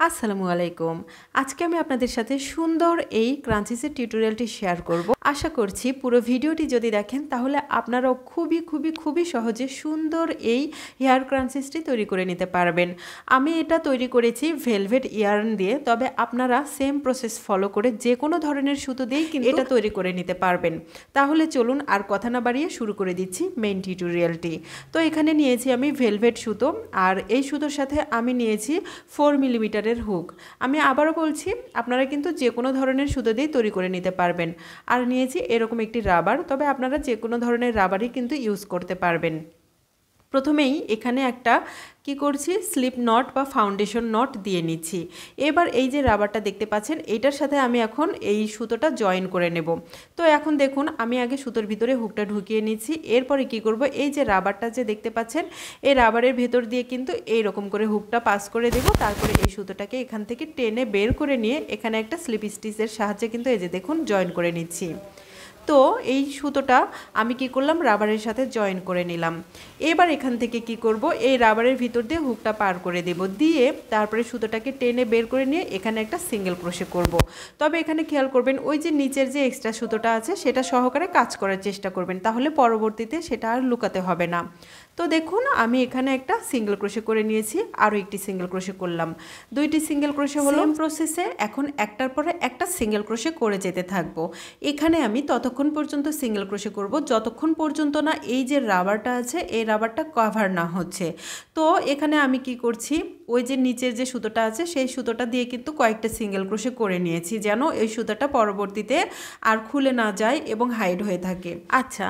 আসসালামু আলাইকুম। আজকে আমি আপনাদের সাথে সুন্দর এই ক্রাঞ্চিসের টিউটোরিয়ালটি শেয়ার করব। আশা করছি পুরো ভিডিওটি যদি দেখেন তাহলে আপনারাও খুবই সহজে সুন্দর এই হেয়ার ক্রাঞ্চিসটি তৈরি করে নিতে পারবেন। আমি এটা তৈরি করেছি ভেলভেট ইয়ার্ন দিয়ে, তবে আপনারা সেম প্রসেস ফলো করে যে কোনো ধরনের সুতো দিয়েই কিন্তু এটা তৈরি করে নিতে পারবেন। তাহলে চলুন আর কথা না বাড়িয়ে শুরু করে দিচ্ছি মেইন টিউটোরিয়ালটি। তো এখানে নিয়েছি আমি ভেলভেট সুতো, আর এই সুতোর সাথে আমি নিয়েছি 4 মিলিমিটারের হুক। আমি আবারও বলছি, আপনারা কিন্তু যে কোনো ধরনের সুতো দিয়ে তৈরি করে নিতে পারবেন। আর নিয়েছি এরকম একটি রাবার, তবে আপনারা যে কোনো ধরনের রাবারই কিন্তু ইউজ করতে পারবেন। প্রথমেই এখানে একটা কি করছি, স্লিপ নট বা ফাউন্ডেশন নট দিয়ে নিচ্ছি। এবার এই যে রাবারটা দেখতে পাচ্ছেন, এটার সাথে আমি এখন এই সুতোটা জয়েন করে নেব। তো এখন দেখুন, আমি আগে সুতোর ভিতরে হুকটা ঢুকিয়ে নিচ্ছি। এরপরে কি করব, এই যে রাবারটা যে দেখতে পাচ্ছেন, এই রাবারের ভেতর দিয়ে কিন্তু এই রকম করে হুকটা পাস করে দেব। তারপরে এই সুতোটাকে এখান থেকে টেনে বের করে নিয়ে এখানে একটা স্লিপ স্টিচের সাহায্যে কিন্তু এই যে দেখুন জয়েন করে নিচ্ছি। তো এই সুতোটা আমি কি করলাম, রাবারের সাথে জয়েন করে নিলাম। এবার এখান থেকে কি করব, এই রাবারের ভিতর দিয়ে হুকটা পার করে দেব, দিয়ে তারপরে সুতোটাকে টেনে বের করে নিয়ে এখানে একটা সিঙ্গেল ক্রোশে করব। তবে এখানে খেয়াল করবেন, ওই যে নিচের যে এক্সট্রা সুতোটা আছে সেটা সহকারে কাজ করার চেষ্টা করবেন, তাহলে পরবর্তীতে সেটা আর লুকাতে হবে না। তো দেখুন, আমি এখানে একটা সিঙ্গেল ক্রোশে করে নিয়েছি, আরও একটি সিঙ্গেল ক্রোশে করলাম, দুইটি সিঙ্গেল ক্রোশে হলো। প্রসেসে এখন একটার পরে একটা সিঙ্গেল ক্রোশে করে যেতে থাকবো। এখানে আমি ততক্ষণ পর্যন্ত সিঙ্গেল ক্রোশে করব যতক্ষণ পর্যন্ত না এই যে রাবারটা আছে এই রাবারটা কভার না হচ্ছে। তো এখানে আমি কি করছি, ওই যে নিচের যে সুতোটা আছে সেই সুতোটা দিয়ে কিন্তু কয়েকটা সিঙ্গেল ক্রোশে করে নিয়েছি, যেন এই সুতোটা পরবর্তীতে আর খুলে না যায় এবং হাইড হয়ে থাকে। আচ্ছা,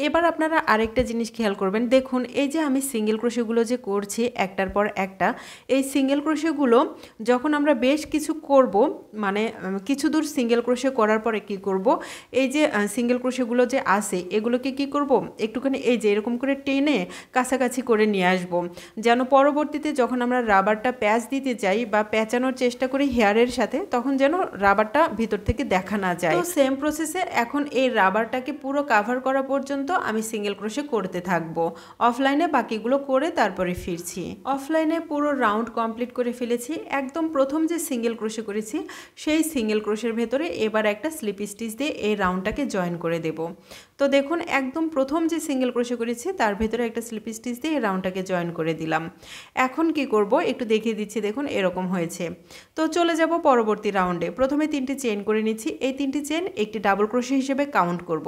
এবার আপনারা আরেকটা জিনিস খেয়াল করবেন, দেখুন এই যে আমি সিঙ্গেল ক্রোশেগুলো যে করছি একটার পর একটা, এই সিঙ্গেল ক্রোশেগুলো যখন আমরা বেশ কিছু করব, মানে কিছু দূর সিঙ্গেল ক্রোশে করার পরে কি করব, এই যে সিঙ্গেল ক্রোশেগুলো যে আসে এগুলোকে কি করব, একটুখানি এই যে এরকম করে টেনে কাছাকাছি করে নিয়ে আসব, যেন পরবর্তীতে যখন আমরা রাবারটা প্যাচ দিতে যাই বা প্যাঁচানোর চেষ্টা করি হেয়ারের সাথে, তখন যেন রাবারটা ভিতর থেকে দেখা না যায়। তো সেম প্রসেসে এখন এই রাবারটাকে পুরো কাভার করা পর্যন্ত আমি সিঙ্গেল ক্রোশে করতে থাকবো। অফলাইনে বাকিগুলো করে তারপরে ফিরছি। অফলাইনে পুরো রাউন্ড কমপ্লিট করে ফেলেছি। একদম প্রথম যে সিঙ্গেল ক্রোশে করেছি সেই সিঙ্গেল ক্রোশের ভেতরে এবার একটা স্লিপ স্টিচ দিয়ে এই রাউন্ডটাকে জয়েন করে দেব। তো দেখুন, একদম প্রথম যে সিঙ্গেল ক্রোশে করেছি তার ভেতরে একটা স্লিপ স্টিচ দিয়ে এই রাউন্ডটাকে জয়েন করে দিলাম। এখন কি করব একটু দেখিয়ে দিচ্ছি, দেখুন এরকম হয়েছে। তো চলে যাব পরবর্তী রাউন্ডে। প্রথমে 3টি চেইন করে নিচ্ছি, এই 3টি চেইন একটি ডাবল ক্রোশে হিসেবে কাউন্ট করব।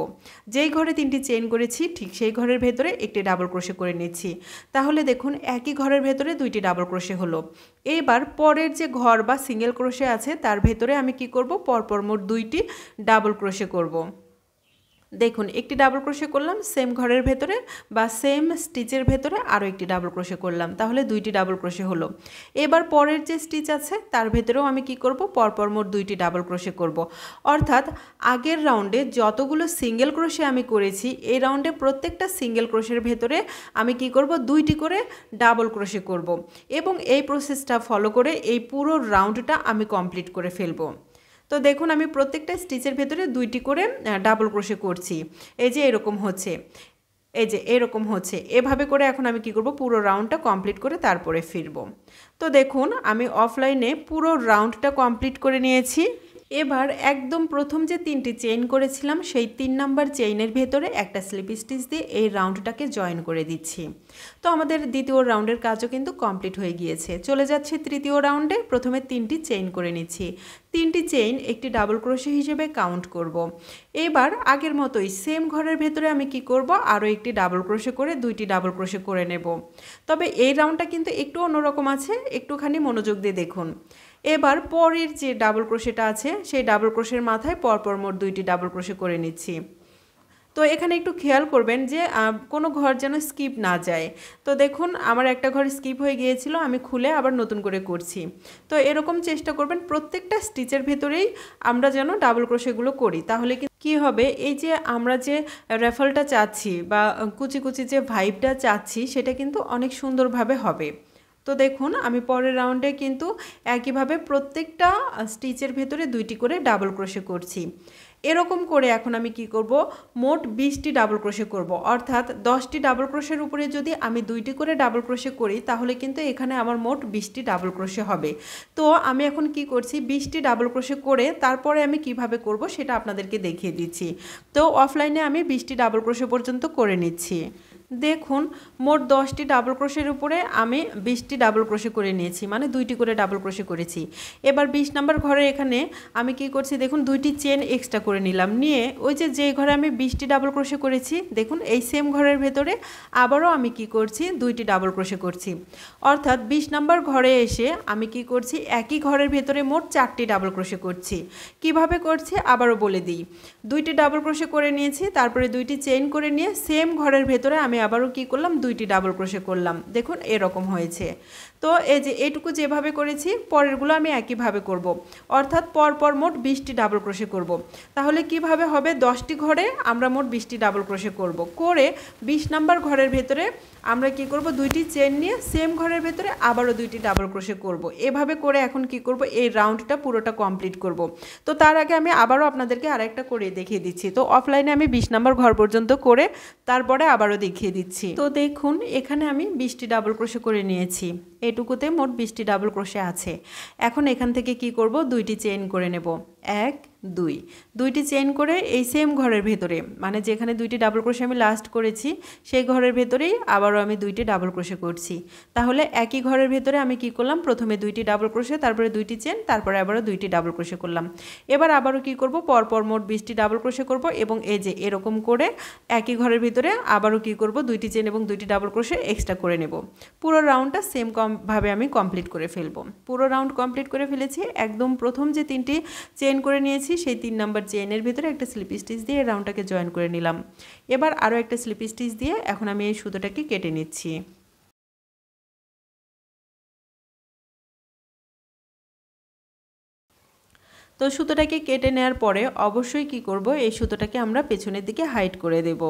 যেই ঘরে 3টি চেইন করেছি ঠিক সেই ঘরের ভেতরে একটি ডাবল ক্রোশে করে নিচ্ছি। তাহলে দেখুন একই ঘরের ভেতরে 2টি ডাবল ক্রোশে হলো। এবার পরের যে ঘর বা সিঙ্গেল ক্রোশে আছে তার ভেতরে আমি কি করব, পরপর মোট 2টি ডাবল ক্রোশে করব। দেখুন একটি ডাবল ক্রোশে করলাম, সেম ঘরের ভেতরে বা সেম স্টিচের ভেতরে আরও একটি ডাবল ক্রোশে করলাম, তাহলে 2টি ডাবল ক্রোশে হলো। এবার পরের যে স্টিচ আছে তার ভেতরেও আমি কি করব, পরপর মোট 2টি ডাবল ক্রোশে করব। অর্থাৎ আগের রাউন্ডে যতগুলো সিঙ্গেল ক্রোশে আমি করেছি, এই রাউন্ডে প্রত্যেকটা সিঙ্গেল ক্রোশের ভেতরে আমি কি করব, 2টি করে ডাবল ক্রোশে করব এবং এই প্রসেসটা ফলো করে এই পুরো রাউন্ডটা আমি কমপ্লিট করে ফেলবো। তো দেখুন আমি প্রত্যেকটা স্টিচের ভেতরে 2টি করে ডাবল ক্রোশে করছি। এই যে এরকম হচ্ছে, এই যে এরকম হচ্ছে, এভাবে করে এখন আমি কি করব, পুরো রাউন্ডটা কমপ্লিট করে তারপরে ফিরব। তো দেখুন আমি অফলাইনে পুরো রাউন্ডটা কমপ্লিট করে নিয়েছি। এবার একদম প্রথম যে 3টি চেইন করেছিলাম সেই 3 নাম্বার চেইনের ভেতরে একটা স্লিপ স্টিচ দিয়ে এই রাউন্ডটাকে জয়েন করে দিচ্ছি। তো আমাদের দ্বিতীয় রাউন্ডের কাজও কিন্তু কমপ্লিট হয়ে গিয়েছে। চলে যাচ্ছে তৃতীয় রাউন্ডে। প্রথমে 3টি চেইন করে নিচ্ছি, 3টি চেইন একটি ডাবল ক্রোশে হিসেবে কাউন্ট করব। এবার আগের মতোই সেম ঘরের ভেতরে আমি কি করব, আরও একটি ডাবল ক্রোশে করে 2টি ডাবল ক্রোশে করে নেব। তবে এই রাউন্ডটা কিন্তু একটু অন্যরকম আছে, একটুখানি মনোযোগ দিয়ে দেখুন। এবার পরের যে ডাবল ক্রোশেটা আছে সেই ডাবল ক্রোশের মাথায় পরপর মোট 2টি ডাবল ক্রোশে করে নিচ্ছি। তো এখানে একটু খেয়াল করবেন যে কোনো ঘর যেন স্কিপ না যায়। তো দেখুন আমার একটা ঘর স্কিপ হয়ে গিয়েছিল, আমি খুলে আবার নতুন করে করছি। তো এরকম চেষ্টা করবেন প্রত্যেকটা স্টিচের ভেতরেই আমরা যেন ডাবল ক্রোশেগুলো করি, তাহলে কি হবে, এই যে আমরা যে র্যাফলটা চাচ্ছি বা কুচি কুচি যে ভাইবটা চাচ্ছি সেটা কিন্তু অনেক সুন্দরভাবে হবে। তো দেখুন আমি পরের রাউন্ডে কিন্তু একইভাবে প্রত্যেকটা স্টিচের ভেতরে 2টি করে ডাবল ক্রোশে করছি। এরকম করে এখন আমি কি করব, মোট 20টি ডাবল ক্রোশে করব, অর্থাৎ 10টি ডাবল ক্রোশের উপরে যদি আমি 2টি করে ডাবল ক্রোশে করি তাহলে কিন্তু এখানে আমার মোট 20টি ডাবল ক্রোশে হবে। তো আমি এখন কি করছি, 20টি ডাবল ক্রোশে করে তারপরে আমি কিভাবে করব সেটা আপনাদেরকে দেখিয়ে দিচ্ছি। তো অফলাইনে আমি 20টি ডাবল ক্রোশে পর্যন্ত করে নিচ্ছি। দেখুন মোট 10টি ডাবল ক্রোশের উপরে আমি 20টি ডাবল ক্রোশে করে নিয়েছি, মানে 2টি করে ডাবল ক্রোশে করেছি। এবার 20 নম্বর ঘরে এখানে আমি কি করছি, দেখুন 2টি চেন এক্সট্রা করে নিলাম, নিয়ে ওই যে ঘরে আমি 20টি ডাবল ক্রোশে করেছি, দেখুন এই সেম ঘরের ভেতরে আবারও আমি কি করছি, 2টি ডাবল ক্রোশে করছি। অর্থাৎ 20 নম্বর ঘরে এসে আমি কি করছি, একই ঘরের ভেতরে মোট 4টি ডাবল ক্রোশে করছি। কিভাবে করছি আবারও বলে দিই, 2টি ডাবল ক্রোশে করে নিয়েছি, তারপরে 2টি চেইন করে নিয়ে সেম ঘরের ভেতরে আমি আবারও কি করলাম, 2টি ডাবল ক্রোশে করলাম। দেখুন এরকম হয়েছে। তো এই যে এইটুকু যেভাবে করেছি পরেরগুলো আমি একইভাবে করব, অর্থাৎ পরপর মোট 20টি ডাবল ক্রোশে করব। তাহলে কিভাবে হবে, 10টি ঘরে আমরা মোট 20টি ডাবল ক্রোশে করব, করে 20 নম্বর ঘরের ভেতরে আমরা কি করব, 2টি চেন নিয়ে সেম ঘরের ভেতরে আবারও 2টি ডাবল ক্রোশে করব। এভাবে করে এখন কি করব, এই রাউন্ডটা পুরোটা কমপ্লিট করব। তো তার আগে আমি আবারও আপনাদেরকে আরেকটা করে দেখিয়ে দিচ্ছি। তো অফলাইনে আমি 20 নম্বর ঘর পর্যন্ত করে তারপরে আবারও দেখিয়ে দিচ্ছি। তো দেখুন এখানে আমি 20টি ডাবল ক্রোশে করে নিয়েছি, এটুকুতে মোট 20টি ডাবল ক্রোশে আছে। এখন এখান থেকে কি করব, 2টি চেইন করে নেব, 1 2, 2টি চেইন করে এই সেম ঘরের ভেতরে, মানে যেখানে 2টি ডাবল ক্রোশে আমি লাস্ট করেছি সেই ঘরের ভেতরেই আবারও আমি 2টি ডাবল ক্রোশে করছি। তাহলে একই ঘরের ভেতরে আমি কি করলাম, প্রথমে 2টি ডাবল ক্রোশে, তারপরে 2টি চেইন, তারপরে আবারও 2টি ডাবল ক্রোশে করলাম। এবার আবারও কি করব, পরপর মোট 20টি ডাবল ক্রোশে করব, এবং এই যে এরকম করে একই ঘরের ভিতরে আবারও কি করব, 2টি চেইন এবং 2টি ডাবল ক্রোশে এক্সট্রা করে নেব। পুরো রাউন্ডটা সেম ভাবে আমি কমপ্লিট করে ফেলবো। পুরো রাউন্ড কমপ্লিট করে ফেলেছি। একদম প্রথম যে 3টি চেইন করে নিয়েছি সেই 3 নাম্বার চেইনের ভিতরে একটা স্লিপ স্টিচ দিয়ে রাউন্ডটাকে জয়েন করে নিলাম। এবার আরও একটা স্লিপ স্টিচ দিয়ে এখন আমি এই সুতোটাকে কেটে নিচ্ছি। তো সুতোটাকে কেটে নেওয়ার পরে অবশ্যই কি করব, এই সুতোটাকে আমরা পেছনের দিকে হাইড করে দেব।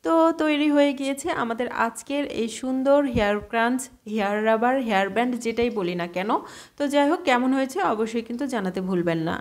তো তৈরি হয়ে গিয়েছে আমাদের আজকের এই সুন্দর হেয়ার ক্রাঞ্চ, হেয়ার রাবার, হেয়ার ব্যান্ড যেটাই বলি না কেন। তো যাই হোক কেমন হয়েছে অবশ্যই কিন্তু জানাতে ভুলবেন না।